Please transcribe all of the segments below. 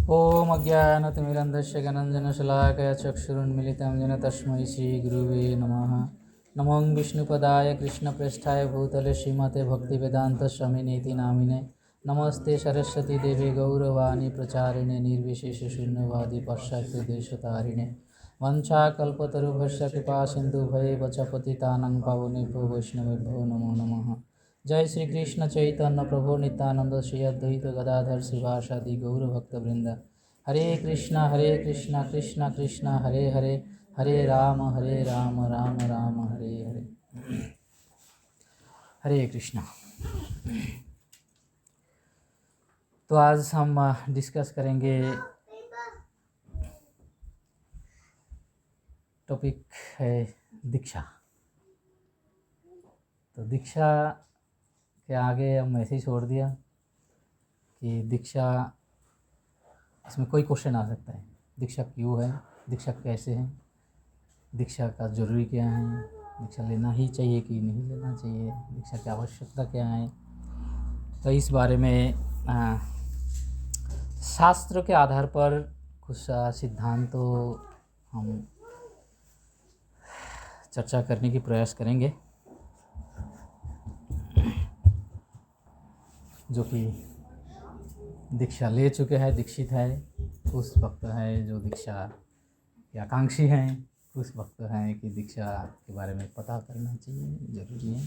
ॐ अज्ञानतिमिरन्धस्य ज्ञानाञ्जनशलाकया चक्षुरुन्मिलितं येन तस्मै श्रीगुरुवे नमः। नमो विष्णुपदाय कृष्णप्रेष्ठाय भूतले श्रीमते भक्तिवेदान्तस्वामिनेति नामिने। नमस्ते सरस्वती देवी गौरवाणी प्रचारिणे निर्विशेषशून्यवादी पाश्चात्यदेशतारिणे। वंशाकल्पतरुभ्यश्च कृपा सिन्धुभ्यैव च पतितानां पावनेभ्यो वैष्णवेभ्यो नमो नमः। जय श्री कृष्ण चैतन्य प्रभु नित्यानंद श्री अद्वैत गदाधर श्रीवासादि गौर भक्तवृंद। हरे कृष्णा कृष्णा कृष्णा हरे हरे, हरे राम राम राम हरे हरे। हरे कृष्णा। तो आज हम डिस्कस करेंगे, टॉपिक है दीक्षा। तो दीक्षा के आगे हम ऐसे ही छोड़ दिया कि दीक्षा, इसमें कोई क्वेश्चन आ सकता है, दीक्षा क्यों है, दीक्षा कैसे है, दीक्षा का ज़रूरी क्या है, दीक्षा लेना ही चाहिए कि नहीं लेना चाहिए, दीक्षा की आवश्यकता क्या है। तो इस बारे में शास्त्र के आधार पर कुछ सिद्धांत तो हम चर्चा करने की प्रयास करेंगे, जो कि दीक्षा ले चुके हैं, दीक्षित है, उस वक्त है जो दीक्षा के आकांक्षी हैं, उस वक्त है कि दीक्षा के बारे में पता करना चाहिए, ज़रूरी है।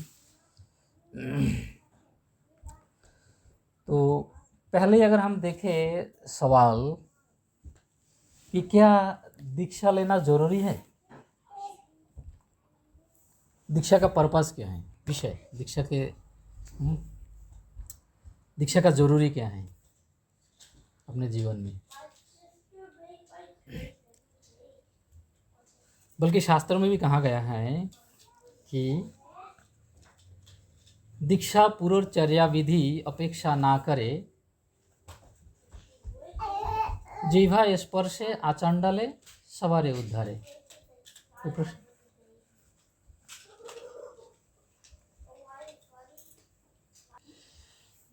तो पहले अगर हम देखें सवाल कि क्या दीक्षा लेना ज़रूरी है, दीक्षा का पर्पस क्या है, विषय दीक्षा का ज़रूरी क्या है अपने जीवन में। बल्कि शास्त्रों में भी कहा गया है कि दीक्षा पूर्वचर्या विधि अपेक्षा ना करे, जिह्वा स्पर्शे आचंडाले सवारे उद्धारे।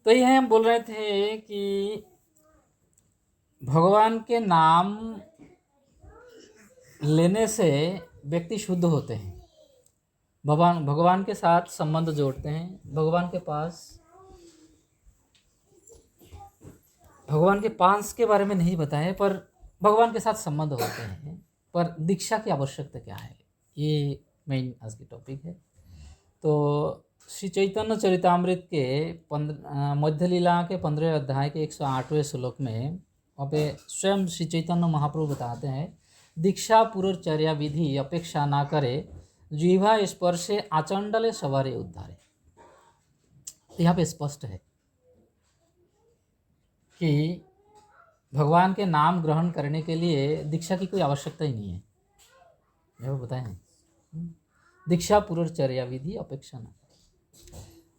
तो ये हम बोल रहे थे कि भगवान के नाम लेने से व्यक्ति शुद्ध होते हैं, भगवान के साथ संबंध जोड़ते हैं, भगवान के पास के बारे में नहीं बताएं, पर भगवान के साथ संबंध होते हैं। पर दीक्षा की आवश्यकता क्या है, ये मेन आज की टॉपिक है। तो श्री चैतन्य चरितामृत के मध्य लीला के 15 अध्याय के 108वें श्लोक में वहाँ पे स्वयं श्री चैतन्य महाप्रभु बताते हैं, दीक्षा पूर्वचर्या विधि अपेक्षा ना करे, जिह्वा स्पर्शे आचंडले सवारे उद्धारे। तो यहाँ पे स्पष्ट है कि भगवान के नाम ग्रहण करने के लिए दीक्षा की कोई आवश्यकता ही नहीं है। यह बताए हैं, दीक्षा पूर्वचर्या विधि अपेक्षा ना,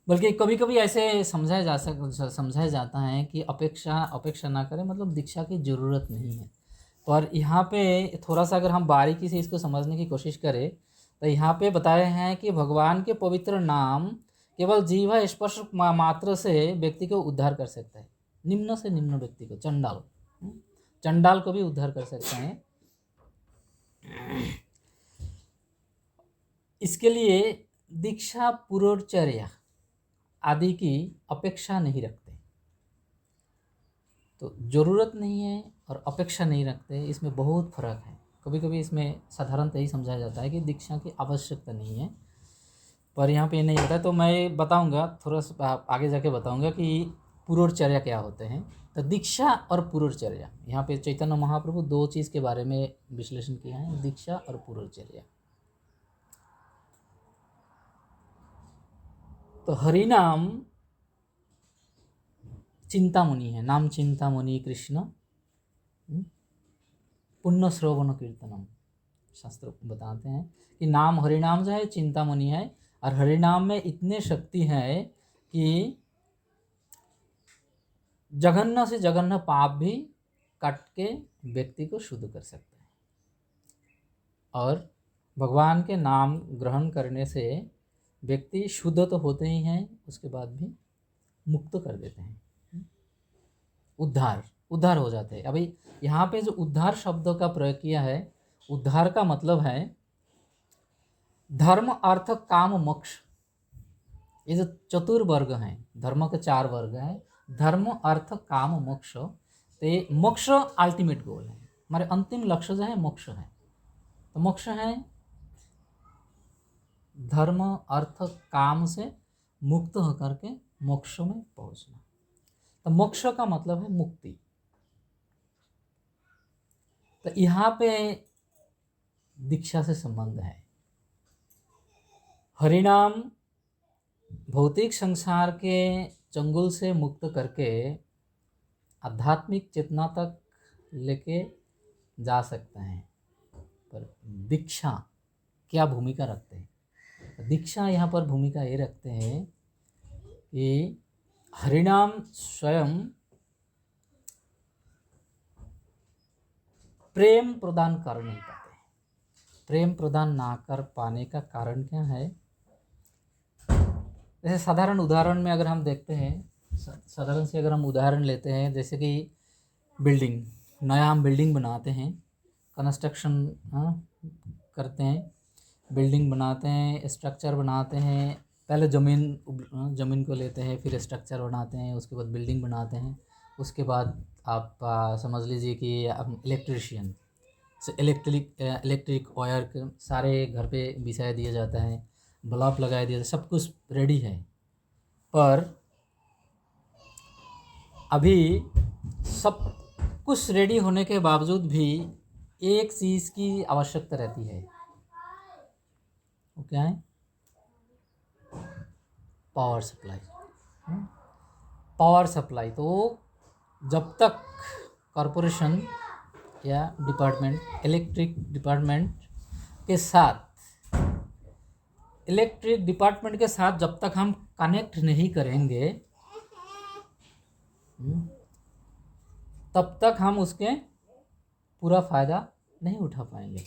बल्कि कभी कभी ऐसे समझाया जाता है कि अपेक्षा ना करें मतलब दीक्षा की ज़रूरत नहीं है। पर यहाँ पे थोड़ा सा अगर हम बारीकी से इसको समझने की कोशिश करें तो यहाँ पे बताए हैं कि भगवान के पवित्र नाम केवल जीवा स्पर्श मात्र से व्यक्ति को उद्धार कर सकता है। निम्न से निम्न व्यक्ति को, चंडाल को भी उद्धार कर सकते हैं। इसके लिए दीक्षा पूर्वचर्या आदि की अपेक्षा नहीं रखते। तो ज़रूरत नहीं है और अपेक्षा नहीं रखते, इसमें बहुत फर्क है। कभी कभी इसमें साधारणतः ही समझाया जाता है कि दीक्षा की आवश्यकता नहीं है, पर यहाँ पे नहीं होता है। तो मैं बताऊँगा, थोड़ा सा आगे जाके बताऊँगा कि पूर्वचर्या क्या होते हैं। तो दीक्षा और पूर्वचर्या, यहाँ पे चैतन्य महाप्रभु दो चीज़ के बारे में विश्लेषण किया है, दीक्षा और पूर्वचर्या। तो हरिनाम चिंतामणि है, नाम चिंतामणि कृष्ण पुण्य श्रवण कीर्तनम। शास्त्र बताते हैं कि नाम हरिनाम जो है चिंतामणि है, और हरिनाम में इतने शक्ति है कि जघन्य से जघन्य पाप भी काट के व्यक्ति को शुद्ध कर सकता है। और भगवान के नाम ग्रहण करने से व्यक्ति शुद्ध तो होते ही हैं, उसके बाद भी मुक्त कर देते हैं, उद्धार उद्धार हो जाते हैं। अभी यहाँ पे जो उद्धार शब्दों का प्रयोग किया है, उद्धार का मतलब है धर्म अर्थ काम मोक्ष। ये जो चतुर्वर्ग हैं, धर्म के 4 वर्ग हैं, धर्म अर्थ काम मोक्ष। तो ये मोक्ष अल्टीमेट गोल है, हमारे अंतिम लक्ष्य जो है मोक्ष है। तो मोक्ष है धर्म अर्थ काम से मुक्त होकर के मोक्ष में पहुंचना। तो मोक्ष का मतलब है मुक्ति। तो यहाँ पे दीक्षा से संबंध है। हरिनाम भौतिक संसार के चंगुल से मुक्त करके आध्यात्मिक चेतना तक लेके जा सकते हैं। पर दीक्षा क्या भूमिका रखते हैं? दीक्षा यहाँ पर भूमिका ये रखते हैं कि हरिनाम स्वयं प्रेम प्रदान कर नहीं पाते। प्रेम प्रदान ना कर पाने का कारण क्या है? जैसे साधारण उदाहरण में अगर हम देखते हैं, साधारण से अगर हम उदाहरण लेते हैं, जैसे कि बिल्डिंग, नया हम बिल्डिंग बनाते हैं, कंस्ट्रक्शन करते हैं, बिल्डिंग बनाते हैं, स्ट्रक्चर बनाते हैं। पहले ज़मीन को लेते हैं, फिर स्ट्रक्चर बनाते हैं, उसके बाद बिल्डिंग बनाते हैं। उसके बाद आप समझ लीजिए कि इलेक्ट्रीशियन से इलेक्ट्रिक वायर सारे घर पे बिछा दिया जाता है, बल्ब लगा दिया, सब कुछ रेडी है। पर अभी सब कुछ रेडी होने के बावजूद भी एक चीज़ की आवश्यकता रहती है। वो क्या है? Power supply. पावर सप्लाई तो जब तक कॉरपोरेशन या डिपार्टमेंट, इलेक्ट्रिक डिपार्टमेंट के साथ जब तक हम कनेक्ट नहीं करेंगे, तब तक हम उसके पूरा फ़ायदा नहीं उठा पाएंगे।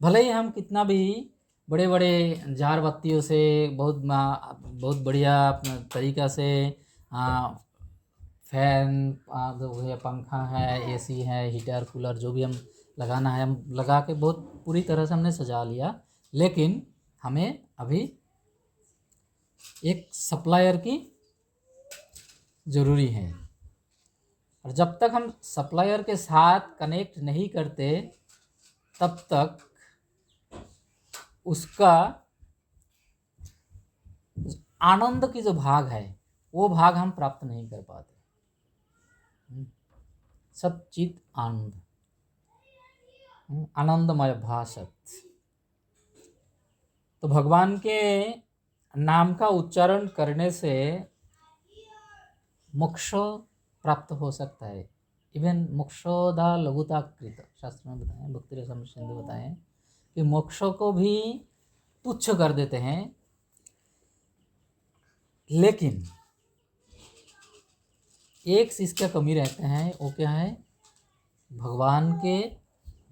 भले ही हम कितना भी बड़े बड़े जार बत्तियों से बहुत बढ़िया तरीक़ा से फैन जो है, पंखा है, एसी है, हीटर कूलर जो भी हम लगाना है, हम लगा के बहुत पूरी तरह से हमने सजा लिया, लेकिन हमें अभी एक सप्लायर की ज़रूरी है। और जब तक हम सप्लायर के साथ कनेक्ट नहीं करते, तब तक उसका आनंद की जो भाग है, वो भाग हम प्राप्त नहीं कर पाते। सच्चित आनंद, आनंदमय भासत। तो भगवान के नाम का उच्चारण करने से मोक्ष प्राप्त हो सकता है। इवन मोक्षोदा लघुता कृत, शास्त्र में बताएं, भक्ति रसम सिंधु बताएं कि मोक्ष को भी तुच्छ कर देते हैं। लेकिन एक चीज़ का कमी रहते हैं, वो क्या है? भगवान के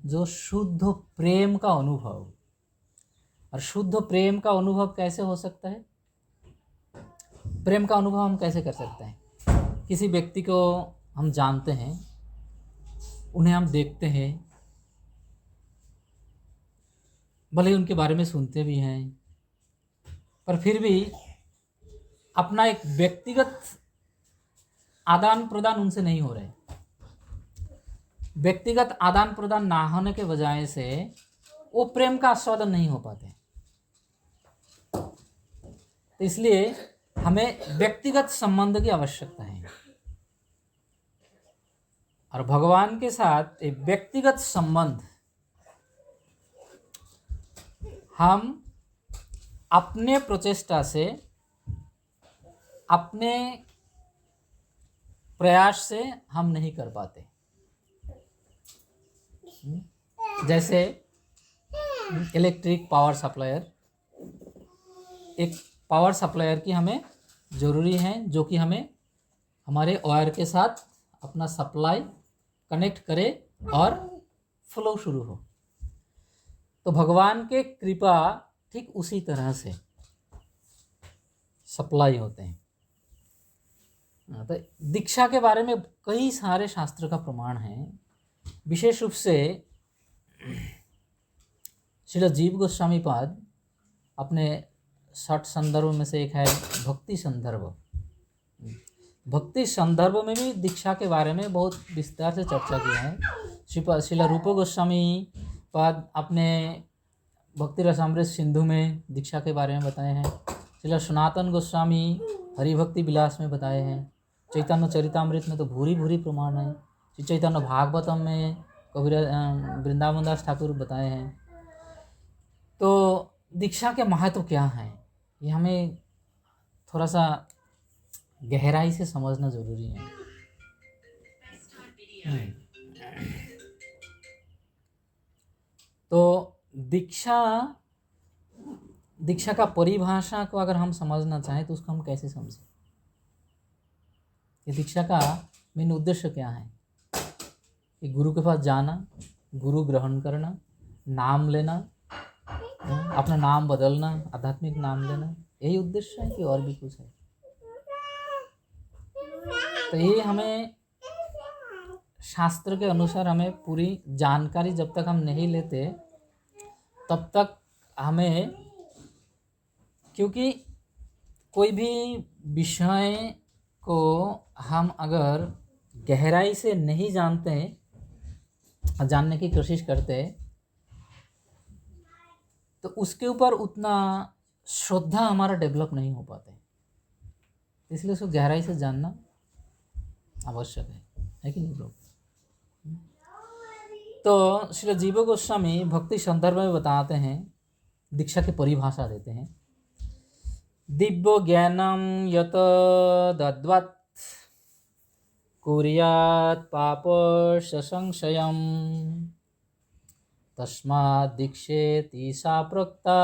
जो शुद्ध प्रेम का अनुभव। और शुद्ध प्रेम का अनुभव कैसे हो सकता है? प्रेम का अनुभव हम कैसे कर सकते हैं? किसी व्यक्ति को हम जानते हैं, उन्हें हम देखते हैं, भले ही उनके बारे में सुनते भी हैं, पर फिर भी अपना एक व्यक्तिगत आदान प्रदान उनसे नहीं हो रहे। व्यक्तिगत आदान प्रदान ना होने के वजह से वो प्रेम का आस्वादन नहीं हो पाते। तो इसलिए हमें व्यक्तिगत संबंध की आवश्यकता है। और भगवान के साथ एक व्यक्तिगत संबंध हम अपने प्रचेष्टा से, अपने प्रयास से हम नहीं कर पाते। जैसे इलेक्ट्रिक पावर सप्लायर, एक पावर सप्लायर की हमें ज़रूरी है, जो कि हमें हमारे वायर के साथ अपना सप्लाई कनेक्ट करे और फ्लो शुरू हो। तो भगवान के कृपा ठीक उसी तरह से सप्लाई होते हैं। तो दीक्षा के बारे में कई सारे शास्त्र का प्रमाण है। विशेष रूप से श्रील जीव गोस्वामी पाद अपने 60 संदर्भ में से एक है भक्ति संदर्भ। भक्ति संदर्भ में भी दीक्षा के बारे में बहुत विस्तार से चर्चा किया है। श्रील रूप गोस्वामी पाद अपने भक्ति रसामृत सिंधु में दीक्षा के बारे में बताए हैं। श्रील सनातन गोस्वामी हरिभक्ति विलास में बताए हैं। चैतन्य चरितामृत में तो भूरी भूरी प्रमाण है। श्री चैतन्य भागवतम में कबीर वृंदावन दास ठाकुर बताए हैं। तो दीक्षा के महत्व क्या है, ये हमें थोड़ा सा गहराई से समझना जरूरी है। तो दीक्षा का परिभाषा को अगर हम समझना चाहें तो उसको हम कैसे समझें कि दीक्षा का मेन उद्देश्य क्या है। कि गुरु के पास जाना, गुरु ग्रहण करना, नाम लेना, अपना नाम बदलना, आध्यात्मिक नाम लेना, यही उद्देश्य है कि और भी कुछ है। तो ये हमें शास्त्र के अनुसार हमें पूरी जानकारी जब तक हम नहीं लेते तब तक हमें, क्योंकि कोई भी विषय को हम अगर गहराई से नहीं जानते, जानने की कोशिश करते, तो उसके ऊपर उतना श्रद्धा हमारा डेवलप नहीं हो पाता है। इसलिए उसको गहराई से जानना आवश्यक है कि नहीं लोग। तो श्री जीव गोस्वामी भक्ति संदर्भ में बताते हैं, दीक्षा की परिभाषा देते हैं। दिव्य ज्ञानम यत दद्वत् कुर्यात् पाप संशयम तस्मात् दीक्षेति सा प्रोक्ता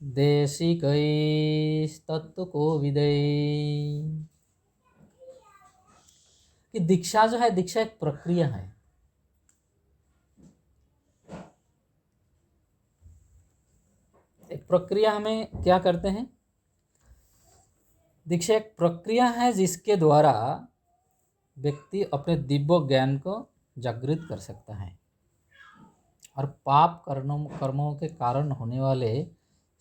देशिकैस्तत्त्वकोविदै। कि दीक्षा जो है, दीक्षा एक प्रक्रिया है। एक प्रक्रिया हमें क्या करते हैं, दीक्षा एक प्रक्रिया है जिसके द्वारा व्यक्ति अपने दिव्य ज्ञान को जागृत कर सकता है और पाप कर्मों के कारण होने वाले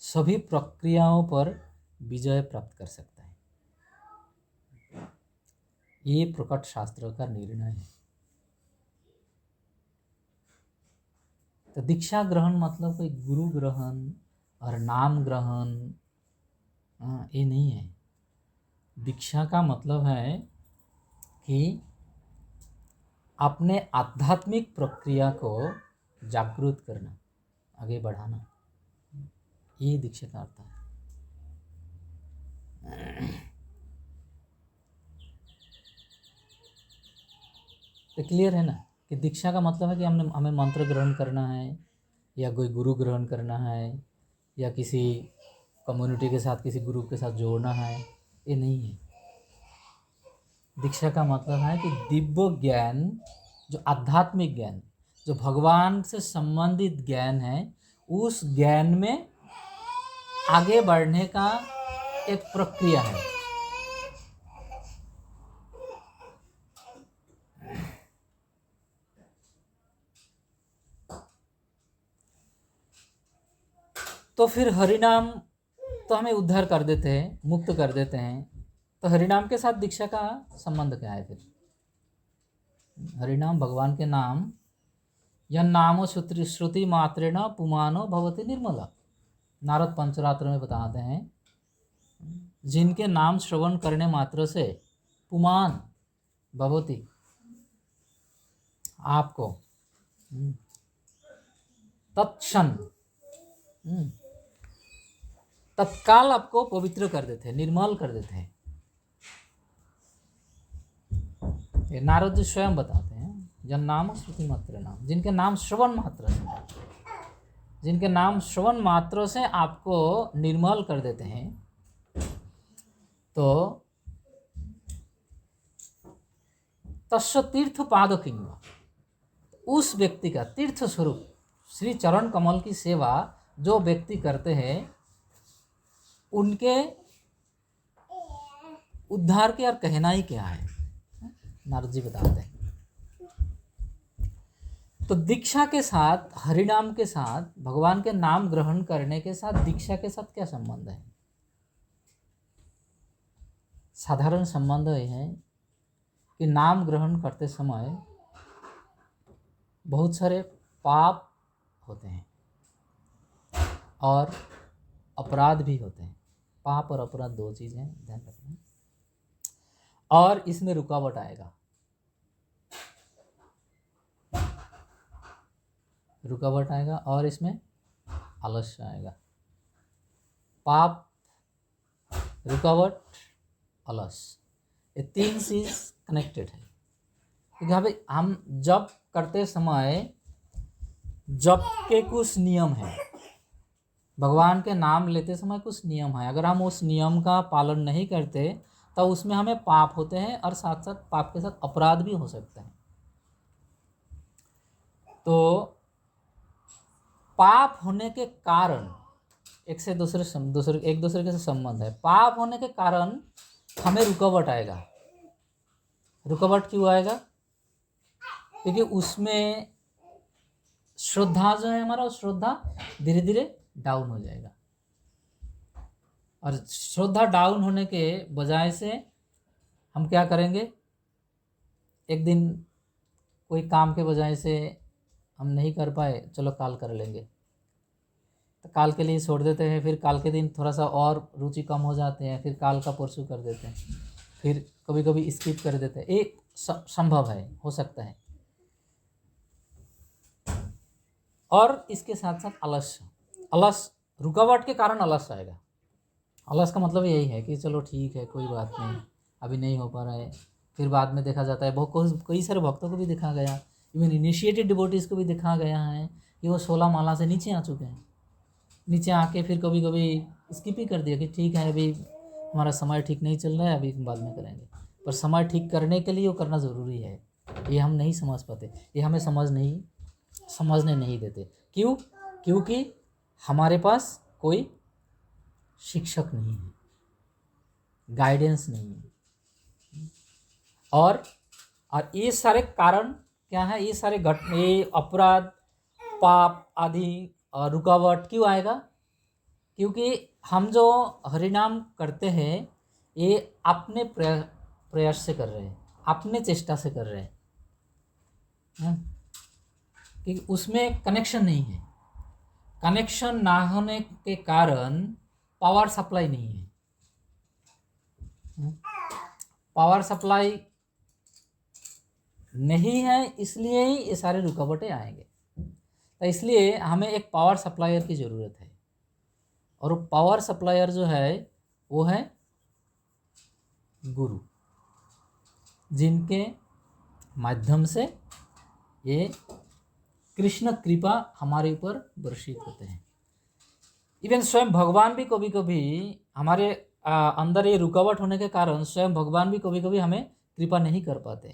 सभी प्रक्रियाओं पर विजय प्राप्त कर सकता है। ये प्रकट शास्त्र का निर्णय है। तो दीक्षा ग्रहण मतलब कोई गुरु ग्रहण और नाम ग्रहण ये नहीं है। दीक्षा का मतलब है कि अपने आध्यात्मिक प्रक्रिया को जागृत करना, आगे बढ़ाना, ये दीक्षा का अर्थ है। तो क्लियर है ना कि दीक्षा का मतलब है कि हमें मंत्र ग्रहण करना है या कोई गुरु ग्रहण करना है या किसी कम्युनिटी के साथ, किसी ग्रुप के साथ जोड़ना है, ये नहीं है। दीक्षा का मतलब है कि दिव्य ज्ञान, जो आध्यात्मिक ज्ञान, जो भगवान से संबंधित ज्ञान है, उस ज्ञान में आगे बढ़ने का एक प्रक्रिया है। तो फिर हरिनाम तो हमें उद्धार कर देते हैं, मुक्त कर देते हैं। तो हरिनाम के साथ दीक्षा का संबंध क्या है फिर? हरिनाम भगवान के नाम, यह नामो श्रुति मात्रेण पुमानो भवति निर्मला। नारद पंचरात्र में बताते हैं, जिनके नाम श्रवण करने मात्र से पुमान भवति, आपको तत्क्षण तत्काल आपको पवित्र कर देते हैं, निर्मल कर देते हैं। ये नारद जी स्वयं बताते हैं, जन नाम श्रुति मात्र नाम, जिनके नाम श्रवण मात्र से, जिनके नाम श्रवण मात्र से आपको निर्मल कर देते हैं। तो तस्य तीर्थ पाद किंग, उस व्यक्ति का तीर्थ स्वरूप श्री चरण कमल की सेवा जो व्यक्ति करते हैं, उनके उद्धार के और कहना ही क्या है, नारद जी बताते हैं। तो दीक्षा के साथ, हरिनाम के साथ, भगवान के नाम ग्रहण करने के साथ दीक्षा के साथ क्या संबंध है? साधारण संबंध यह है कि नाम ग्रहण करते समय बहुत सारे पाप होते हैं और अपराध भी होते हैं। पाप और अपराध दो चीज़ें ध्यान रखना। और इसमें रुकावट आएगा, रुकावट आएगा और इसमें आलस्य आएगा। पाप, रुकावट, आलस्य, ये तीन चीज कनेक्टेड है। क्योंकि भाई हम जप करते समय जप के कुछ नियम हैं, भगवान के नाम लेते समय कुछ नियम है। अगर हम उस नियम का पालन नहीं करते तो उसमें हमें पाप होते हैं और साथ साथ पाप के साथ अपराध भी हो सकते हैं। तो पाप होने के कारण एक दूसरे के संबंध है। पाप होने के कारण हमें रुकावट आएगा। रुकावट क्यों आएगा? क्योंकि उसमें श्रद्धा जो है हमारा, श्रद्धा धीरे धीरे डाउन हो जाएगा। और श्रद्धा डाउन होने के बजाय से हम क्या करेंगे, एक दिन कोई काम के बजाय से हम नहीं कर पाए, चलो काल कर लेंगे, तो काल के लिए छोड़ देते हैं। फिर काल के दिन थोड़ा सा और रुचि कम हो जाते हैं, फिर काल का परसों कर देते हैं, फिर कभी कभी स्किप कर देते हैं। ये संभव है, हो सकता है। और इसके साथ साथ आलस्य, रुकावट के कारण आलस्य आएगा। आलस्य का मतलब यही है कि चलो ठीक है, कोई बात नहीं, अभी नहीं हो पा रहा है, फिर बाद में देखा जाता है। बहुत कई सारे भक्तों को भी देखा गया, इवन इनिशिएटेड डिवोटीज को भी देखा गया है कि वो 16 माला से नीचे आ चुके हैं। नीचे आके फिर कभी कभी स्किप ही कर दिया कि ठीक है, अभी हमारा समय ठीक नहीं चल रहा है, अभी बाद में करेंगे। पर समय ठीक करने के लिए वो करना ज़रूरी है। ये हम नहीं समझ पाते, ये हमें समझने नहीं देते। क्यों? क्योंकि हमारे पास कोई शिक्षक नहीं है, गाइडेंस नहीं है। और ये सारे कारण क्या है? ये सारे ये अपराध, पाप आदि और रुकावट क्यों आएगा? क्योंकि हम जो हरिनाम करते हैं ये अपने प्रयास से कर रहे हैं, अपने चेष्टा से कर रहे हैं, क्योंकि उसमें कनेक्शन नहीं है। कनेक्शन ना होने के कारण पावर सप्लाई नहीं है। पावर सप्लाई नहीं है, इसलिए ही ये सारे रुकावटें आएंगे। तो इसलिए हमें एक पावर सप्लायर की ज़रूरत है। और वो पावर सप्लायर जो है वो है गुरु, जिनके माध्यम से ये कृष्ण कृपा हमारे ऊपर वर्षित होते हैं। इवन स्वयं भगवान भी कभी कभी हमारे अंदर ये रुकावट होने के कारण स्वयं भगवान भी कभी कभी हमें कृपा नहीं कर पाते।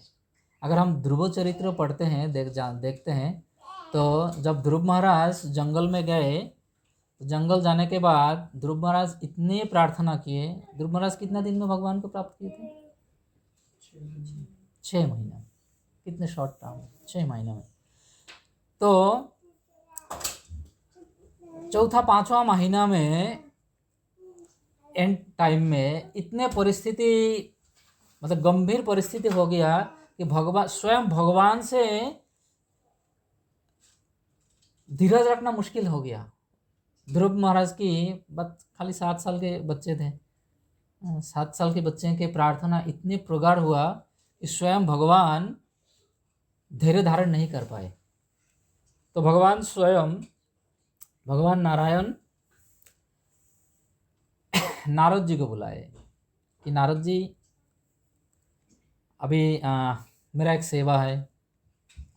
अगर हम ध्रुव चरित्र पढ़ते हैं, देखते हैं, तो जब ध्रुव महाराज जंगल में गए, तो जंगल जाने के बाद ध्रुव महाराज इतने प्रार्थना किए। ध्रुव महाराज कितना दिन में भगवान को प्राप्त किए थे? 6 महीना। कितने शॉर्ट टाइम, 6 महीना में। तो चौथा 5वां महीना में एंड टाइम में इतने परिस्थिति, मतलब गंभीर परिस्थिति हो गया कि स्वयं भगवान से धीरज रखना मुश्किल हो गया। ध्रुव महाराज की खाली 7 साल के बच्चे थे। 7 साल के बच्चे के प्रार्थना इतने प्रगाढ़ हुआ कि स्वयं भगवान धैर्य धारण नहीं कर पाए। तो भगवान नारायण नारद जी को बुलाए कि नारद जी, अभी मेरा एक सेवा है,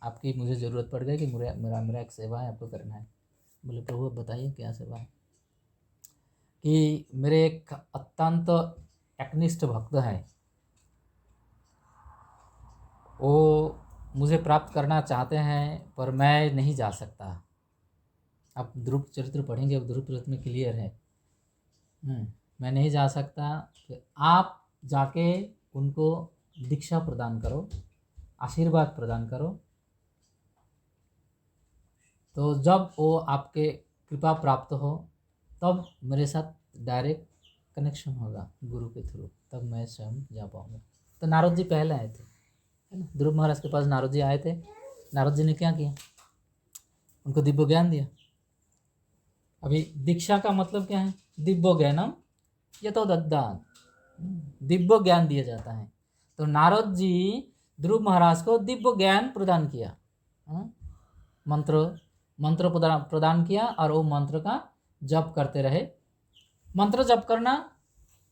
आपकी मुझे ज़रूरत पड़ गई कि मेरा एक सेवा है, आपको करना है। बोले प्रभु बताइए क्या सेवा है? कि मेरे एक अत्यंत एकनिष्ठ भक्त है, वो मुझे प्राप्त करना चाहते हैं पर मैं नहीं जा सकता। आप ध्रुव चरित्र पढ़ेंगे, ध्रुव चरित्र में क्लियर है। मैं नहीं जा सकता, तो आप जाके उनको दीक्षा प्रदान करो, आशीर्वाद प्रदान करो। तो जब वो आपके कृपा प्राप्त हो तब मेरे साथ डायरेक्ट कनेक्शन होगा गुरु के थ्रू, तब मैं स्वयं जा पाऊँगा। तो नारद जी पहले आए थे, है ना, ध्रुव महाराज के पास नारद जी आए थे। नारद जी ने क्या किया? उनको दिव्य ज्ञान दिया। अभी दीक्षा का मतलब क्या है? दिव्य ज्ञानम यतो दद्दात, दिव्य ज्ञान दिया जाता है। तो नारद जी ध्रुव महाराज को दिव्य ज्ञान प्रदान किया, मंत्र प्रदान किया, और वो मंत्र का जप करते रहे। मंत्र जप करना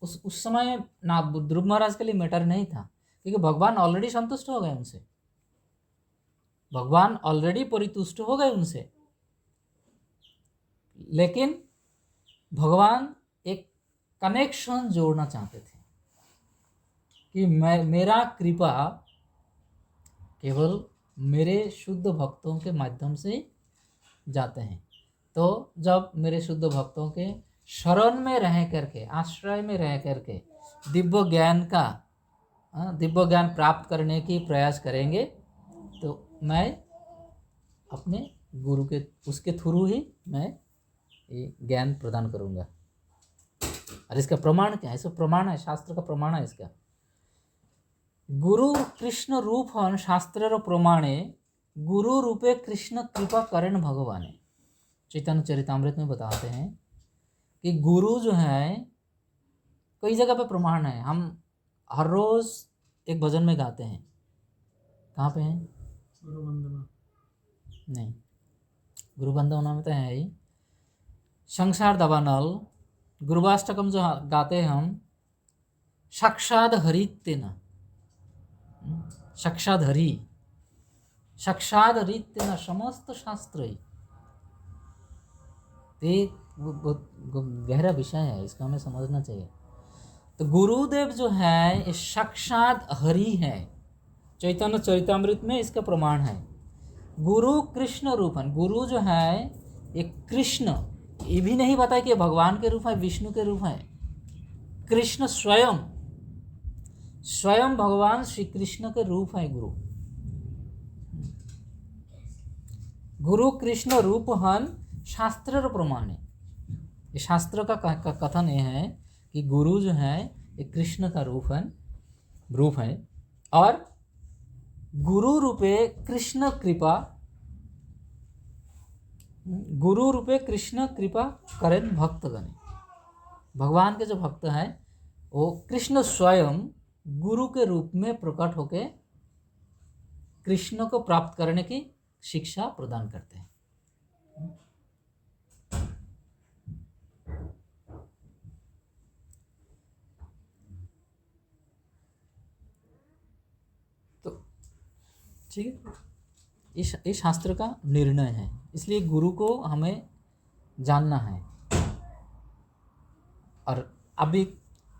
उस समय ना ध्रुव महाराज के लिए मैटर नहीं था, क्योंकि भगवान ऑलरेडी संतुष्ट हो गए उनसे, भगवान ऑलरेडी परितुष्ट हो गए उनसे। लेकिन भगवान एक कनेक्शन जोड़ना चाहते थे कि मेरा कृपा केवल मेरे शुद्ध भक्तों के माध्यम से जाते हैं। तो जब मेरे शुद्ध भक्तों के शरण में रह करके, आश्रय में रह करके दिव्य ज्ञान प्राप्त करने की प्रयास करेंगे, तो मैं अपने गुरु के उसके थ्रू ही मैं ये ज्ञान प्रदान करूँगा। और इसका प्रमाण क्या है? इसका प्रमाण है, शास्त्र का प्रमाण है इसका। गुरु कृष्ण रूप हन शास्त्र प्रमाणे गुरु रूपे कृष्ण कृपा करें भगवाने। चैतन्य चरितामृत में बताते हैं कि गुरु जो है, कई जगह पे प्रमाण है। हम हर रोज एक भजन में गाते हैं, कहाँ पे हैं? गुरु वंदना नहीं, गुरु वंदना में तो है ही। संसार दवानल गुरुवाष्टकम जो गाते हैं हम, साक्षाद हरितेन, साक्षाद हरितेन समस्त शास्त्र। ये गहरा विषय है, इसको हमें समझना चाहिए। तो गुरुदेव जो है ये साक्षात हरि है। चैतन्य चरितामृत में इसका प्रमाण है। गुरु कृष्ण रूपन, गुरु जो है ये कृष्ण, ये भी नहीं बताया कि भगवान के रूप है, विष्णु के रूप है। कृष्ण स्वयं भगवान श्री कृष्ण के रूप है गुरु कृष्ण रूप हन शास्त्र प्रमाण है। ये शास्त्र का कथन ये है कि गुरु जो है ये कृष्ण का रूप है, और गुरु रूपे कृष्ण कृपा करें भक्तगण। भगवान के जो भक्त हैं वो कृष्ण स्वयं गुरु के रूप में प्रकट होके कृष्ण को प्राप्त करने की शिक्षा प्रदान करते हैं। तो ठीक है, इस शास्त्र का निर्णय है, इसलिए गुरु को हमें जानना है। और अभी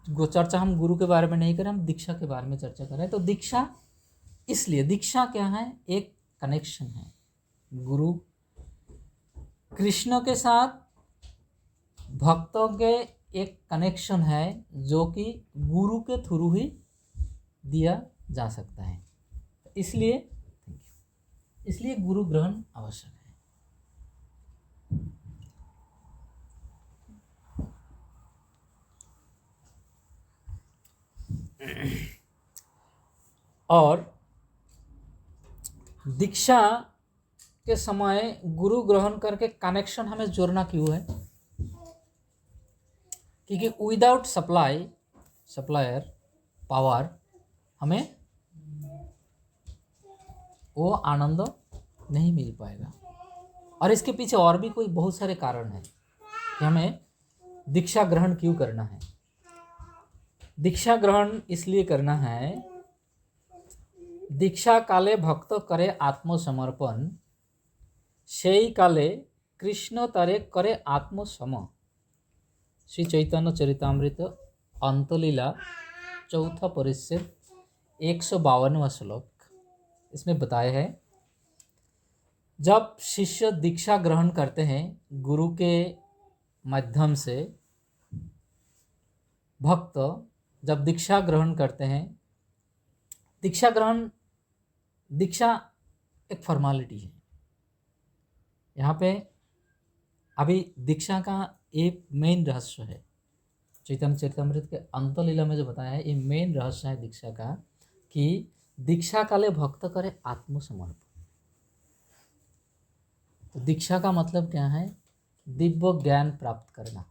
चर्चा हम गुरु के बारे में नहीं करें, हम दीक्षा के बारे में चर्चा करें। तो दीक्षा, इसलिए दीक्षा क्या है? एक कनेक्शन है गुरु कृष्ण के साथ, भक्तों के एक कनेक्शन है जो कि गुरु के थ्रू ही दिया जा सकता है। इसलिए गुरु ग्रहण आवश्यक है। और दीक्षा के समय गुरु ग्रहण करके कनेक्शन हमें जोड़ना क्यों है? क्योंकि विदाउट सप्लायर पावर हमें वो आनंद नहीं मिल पाएगा। और इसके पीछे और भी कोई बहुत सारे कारण हैं कि हमें दीक्षा ग्रहण क्यों करना है। दीक्षा ग्रहण इसलिए करना है, दीक्षा काले भक्त करे आत्मसमर्पण, सेई काले कृष्ण तारे करे आत्मसम। श्री चैतन्य चरितामृत अंतलीला 4 परिच्छेद 152वां श्लोक, इसमें बताया है, जब शिष्य दीक्षा ग्रहण करते हैं गुरु के माध्यम से, भक्त जब दीक्षा ग्रहण करते हैं, दीक्षा एक फॉर्मेलिटी है। यहाँ पे अभी दीक्षा का एक मेन रहस्य है, चैतन्य चरितमृत के अंतलीला में जो बताया है, ये मेन रहस्य है दीक्षा का, कि दीक्षा काले भक्त करे आत्मसमर्पण। तो दीक्षा का मतलब क्या है? दिव्य ज्ञान प्राप्त करना।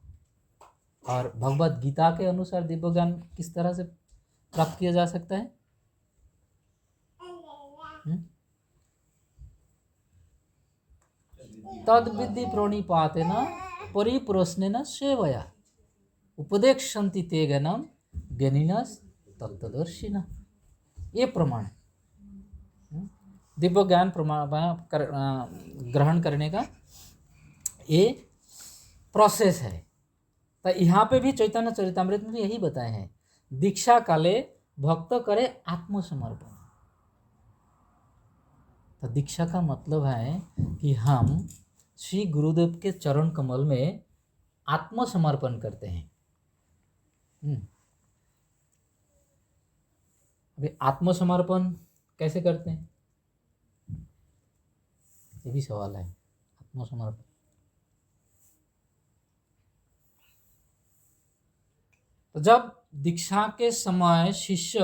और भगवत गीता के अनुसार दिव्य ज्ञान किस तरह से प्राप्त किया जा सकता है? तद विद्धि प्रणिपातेन परिप्रश्नेन सेवया उपदेक्षन्ति ते ज्ञानम ज्ञानिनः तत्त्वदर्शिनः। ये प्रमाण दिव्य ज्ञान ग्रहण करने का ये प्रोसेस है। तो यहाँ पे भी चैतन्य चरितमृत में यही बताए हैं, दीक्षा काले भक्त करे आत्मसमर्पण। तो दीक्षा का मतलब है कि हम श्री गुरुदेव के चरण कमल में आत्मसमर्पण करते हैं। अभी आत्मसमर्पण कैसे करते हैं, ये भी सवाल है। आत्मसमर्पण तो जब दीक्षा के समय शिष्य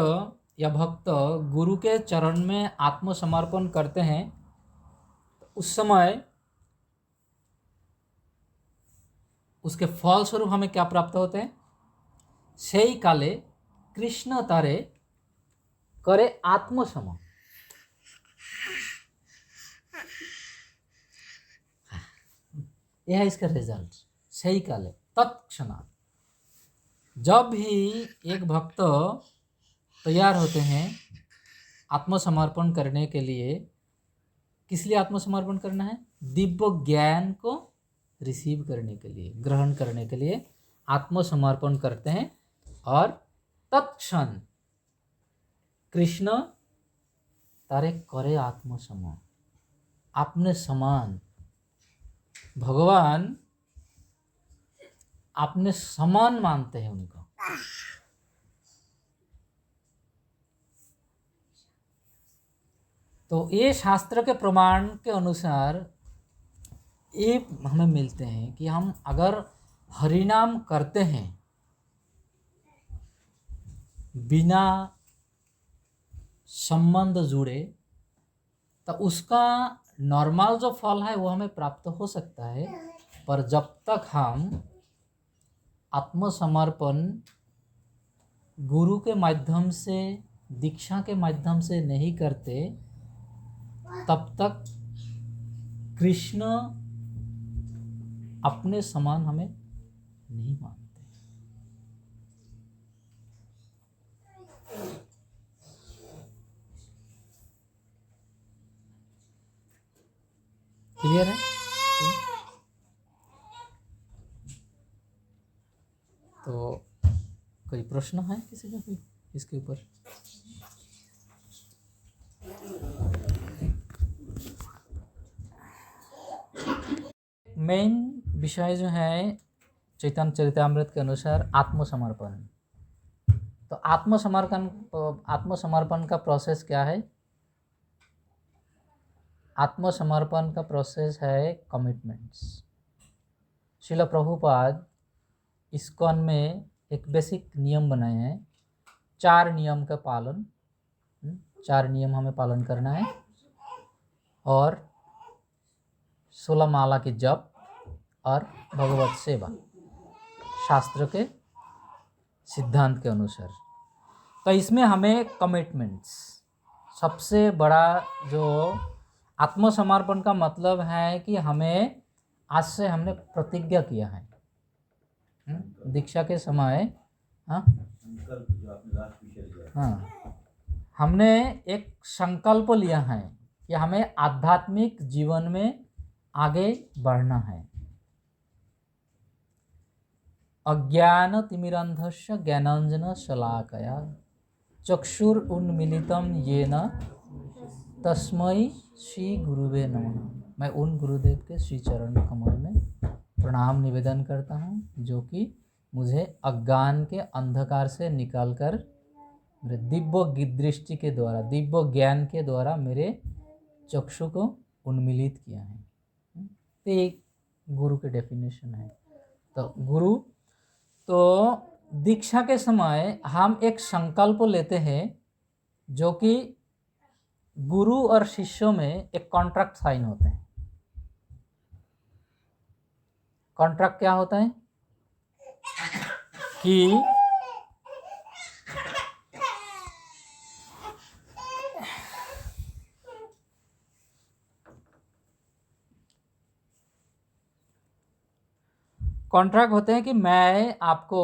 या भक्त गुरु के चरण में आत्मसमर्पण करते हैं, तो उस समय उसके फल स्वरूप हमें क्या प्राप्त होते हैं? सेई काले कृष्ण तारे करे आत्मसम। यह है इसका रिजल्ट। सही काले तत्क्षणात जब भी एक भक्त तैयार होते हैं आत्मसमर्पण करने के लिए, किस लिए आत्मसमर्पण करना है? दिव्य ज्ञान को रिसीव करने के लिए, ग्रहण करने के लिए आत्मसमर्पण करते हैं। और तत्क्षण कृष्ण तारे करे आत्मसम, अपने समान भगवान अपने समान मानते हैं उनको। तो ये शास्त्र के प्रमाण के अनुसार ये हमें मिलते हैं कि हम अगर हरिनाम करते हैं बिना संबंध जुड़े, तो उसका नॉर्मल जो फल है वो हमें प्राप्त हो सकता है। पर जब तक हम आत्मसमर्पण गुरु के माध्यम से, दीक्षा के माध्यम से नहीं करते, तब तक कृष्ण अपने समान हमें नहीं मानते। क्लियर है? तो कोई प्रश्न है किसी का कोई इसके ऊपर? मेन विषय जो है चैतन्य चरितमृत के अनुसार आत्मसमर्पण। तो आत्मसमर्पण का प्रोसेस क्या है? आत्मसमर्पण का प्रोसेस है कमिटमेंट्स। श्रील प्रभुपाद इस्कॉन में एक बेसिक नियम बनाए हैं, 4 नियम का पालन, 4 नियम हमें पालन करना है, और 16 माला की जप और भगवत सेवा शास्त्र के सिद्धांत के अनुसार। तो इसमें हमें कमिटमेंट्स, सबसे बड़ा जो आत्मसमर्पण का मतलब है कि हमें आज से हमने प्रतिज्ञा किया है दीक्षा के समय। हाँ, हमने एक संकल्प लिया है कि हमें आध्यात्मिक जीवन में आगे बढ़ना है। अज्ञान तिमिरंधस्य ज्ञानांजन शलाकया चक्षुर उन्मीलितम येन तस्मै श्री गुरुवे नमः। मैं उन गुरुदेव के श्री चरण कमल में प्रणाम निवेदन करता हूँ जो कि मुझे अज्ञान के अंधकार से निकालकर मेरे दिव्य दृष्टि के द्वारा, दिव्य ज्ञान के द्वारा मेरे चक्षु को उन्मीलित किया है। तो एक गुरु के डेफिनेशन है। तो गुरु, तो दीक्षा के समय हम एक संकल्प लेते हैं जो कि गुरु और शिष्यों में एक कॉन्ट्रैक्ट साइन होते हैं। कॉन्ट्रैक्ट क्या होता है कि कॉन्ट्रैक्ट होते हैं कि मैं आपको,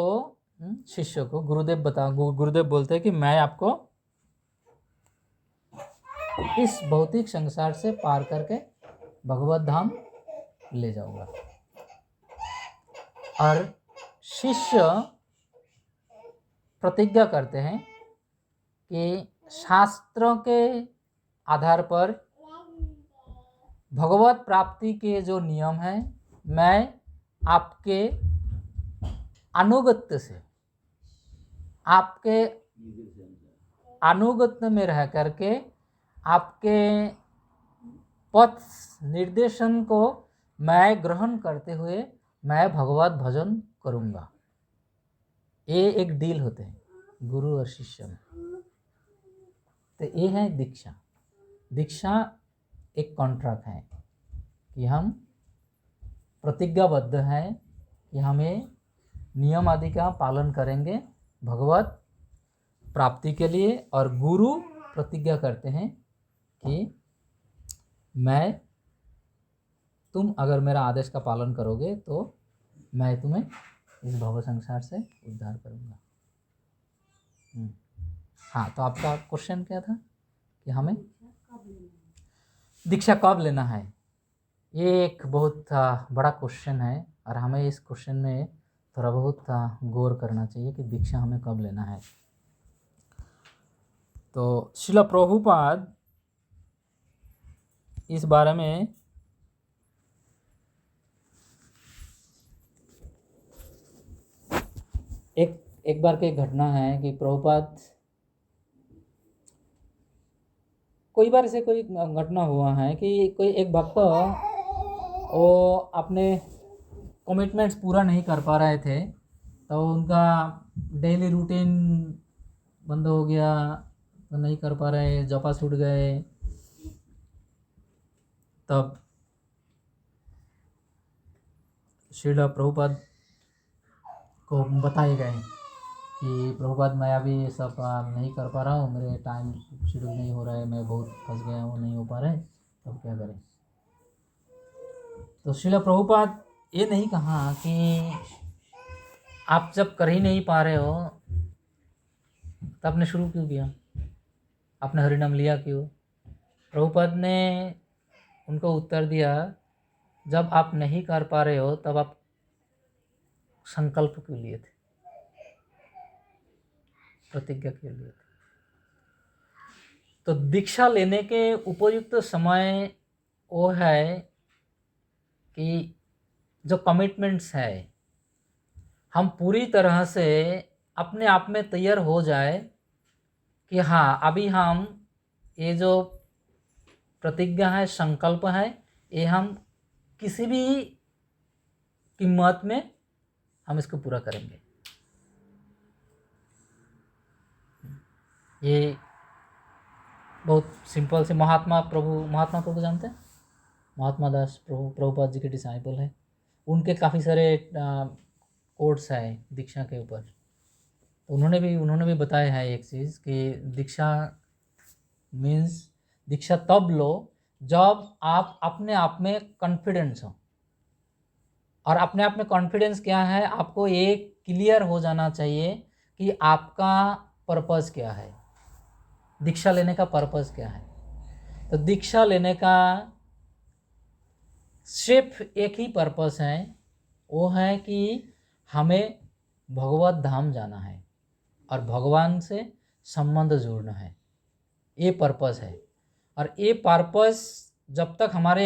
शिष्य को गुरुदेव बोलते हैं कि मैं आपको इस भौतिक संसार से पार करके भगवत धाम ले जाऊंगा। और शिष्य प्रतिज्ञा करते हैं कि शास्त्रों के आधार पर भगवत प्राप्ति के जो नियम हैं, मैं आपके अनुगत्य से, आपके अनुगत्य में रह करके आपके पथ निर्देशन को मैं ग्रहण करते हुए मैं भगवत भजन करूँगा। ये एक डील होते हैं गुरु और शिष्य में। तो ये है दीक्षा। दीक्षा एक कॉन्ट्रैक्ट है कि हम प्रतिज्ञाबद्ध हैं कि हमें नियम आदि का पालन करेंगे भगवत प्राप्ति के लिए। और गुरु प्रतिज्ञा करते हैं कि तुम अगर मेरा आदेश का पालन करोगे तो मैं तुम्हें इस भव संसार से उद्धार करूँगा। हाँ, तो आपका क्वेश्चन क्या था कि हमें दीक्षा कब लेना है? ये एक बहुत बड़ा क्वेश्चन है और हमें इस क्वेश्चन में थोड़ा बहुत गौर करना चाहिए कि दीक्षा हमें कब लेना है। तो श्रील प्रभुपाद इस बारे में एक बार की घटना है कि प्रभुपाद, कोई बार ऐसे कोई घटना हुआ है कि कोई एक भक्त वो अपने कमिटमेंट्स पूरा नहीं कर पा रहे थे, तो उनका डेली रूटीन बंद हो गया, तो नहीं कर पा रहे, जपा छूट गए। तब श्रील प्रभुपाद को बताए गए कि प्रभुपाद मैं अभी ये सब नहीं कर पा रहा हूँ, मेरे टाइम शेड्यूल नहीं हो रहा है, मैं बहुत फंस गया हूँ, नहीं हो पा रहा है, तब क्या करें। तो श्रील प्रभुपाद ये नहीं कहा कि आप जब कर ही नहीं पा रहे हो तो आपने शुरू क्यों किया, आपने हरिनाम लिया क्यों? प्रभुपाद ने उनको उत्तर दिया, जब आप नहीं कर पा रहे हो तब आप संकल्प क्यों लिए थे, प्रतिज्ञा क्यों लिए थे? तो दीक्षा लेने के उपयुक्त समय वो है कि जो कमिटमेंट्स है हम पूरी तरह से अपने आप में तैयार हो जाए कि हाँ, अभी हम ये जो प्रतिज्ञा है, संकल्प है, ये हम किसी भी कीमत में हम इसको पूरा करेंगे। ये बहुत सिंपल से महात्मा प्रभु जानते हैं? महात्मा दास प्रभुपाद जी के डिसाइपल है। उनके काफ़ी सारे कोड्स हैं दीक्षा के ऊपर। तो उन्होंने भी बताया है एक चीज़ कि दीक्षा मीन्स दीक्षा तब लो जब आप अपने आप में कॉन्फिडेंस हो। और अपने आप में कॉन्फिडेंस क्या है, आपको ये क्लियर हो जाना चाहिए कि आपका पर्पस क्या है, दीक्षा लेने का पर्पस क्या है। तो दीक्षा लेने का सिर्फ एक ही पर्पस है, वो है कि हमें भगवत धाम जाना है और भगवान से संबंध जोड़ना है, ये पर्पस है। और ये पर्पस जब तक हमारे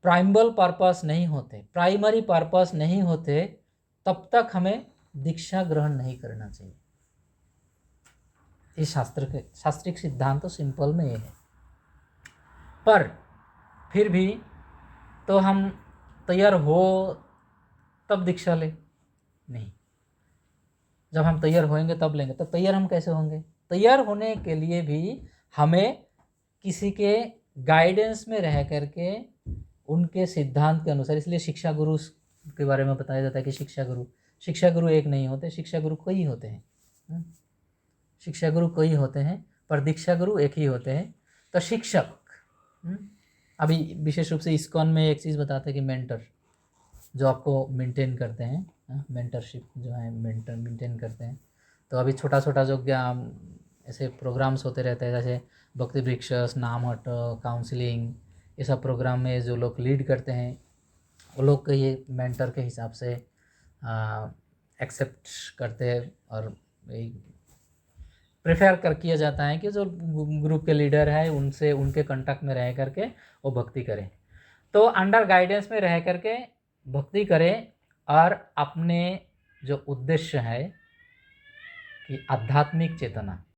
प्राइमरी पर्पस नहीं होते तब तक हमें दीक्षा ग्रहण नहीं करना चाहिए। ये शास्त्रिक सिद्धांत तो सिंपल में ये है। पर फिर भी तो हम तैयार हो तब दीक्षा ले, नहीं, जब हम तैयार होएंगे तब लेंगे। तो तैयार हम कैसे होंगे? तैयार होने के लिए भी हमें किसी के गाइडेंस में रह करके उनके सिद्धांत के अनुसार, इसलिए शिक्षा गुरु के बारे में बताया जाता है कि शिक्षा गुरु एक नहीं होते, शिक्षा गुरु कई होते हैं। शिक्षा गुरु कई होते हैं पर दीक्षा गुरु एक ही होते हैं। तो शिक्षक, अभी विशेष रूप से इस्कॉन में एक चीज़ बताते हैं कि मेंटर जो आपको मेंटेन करते हैं, मेंटरशिप जो है मेंटेन करते हैं। तो अभी छोटा छोटा जो ऐसे प्रोग्राम्स होते रहते हैं, जैसे भक्ति वृक्षस, नाम हट, काउंसलिंग, ये सब प्रोग्राम में जो लोग लीड करते हैं वो लोग को ये मेंटर के हिसाब से एक्सेप्ट करते हैं और प्रेफर किया जाता है कि जो ग्रुप के लीडर है उनसे उनके कांटेक्ट में रह करके वो भक्ति करें। तो अंडर गाइडेंस में रह करके भक्ति करें और अपने जो उद्देश्य है कि आध्यात्मिक चेतना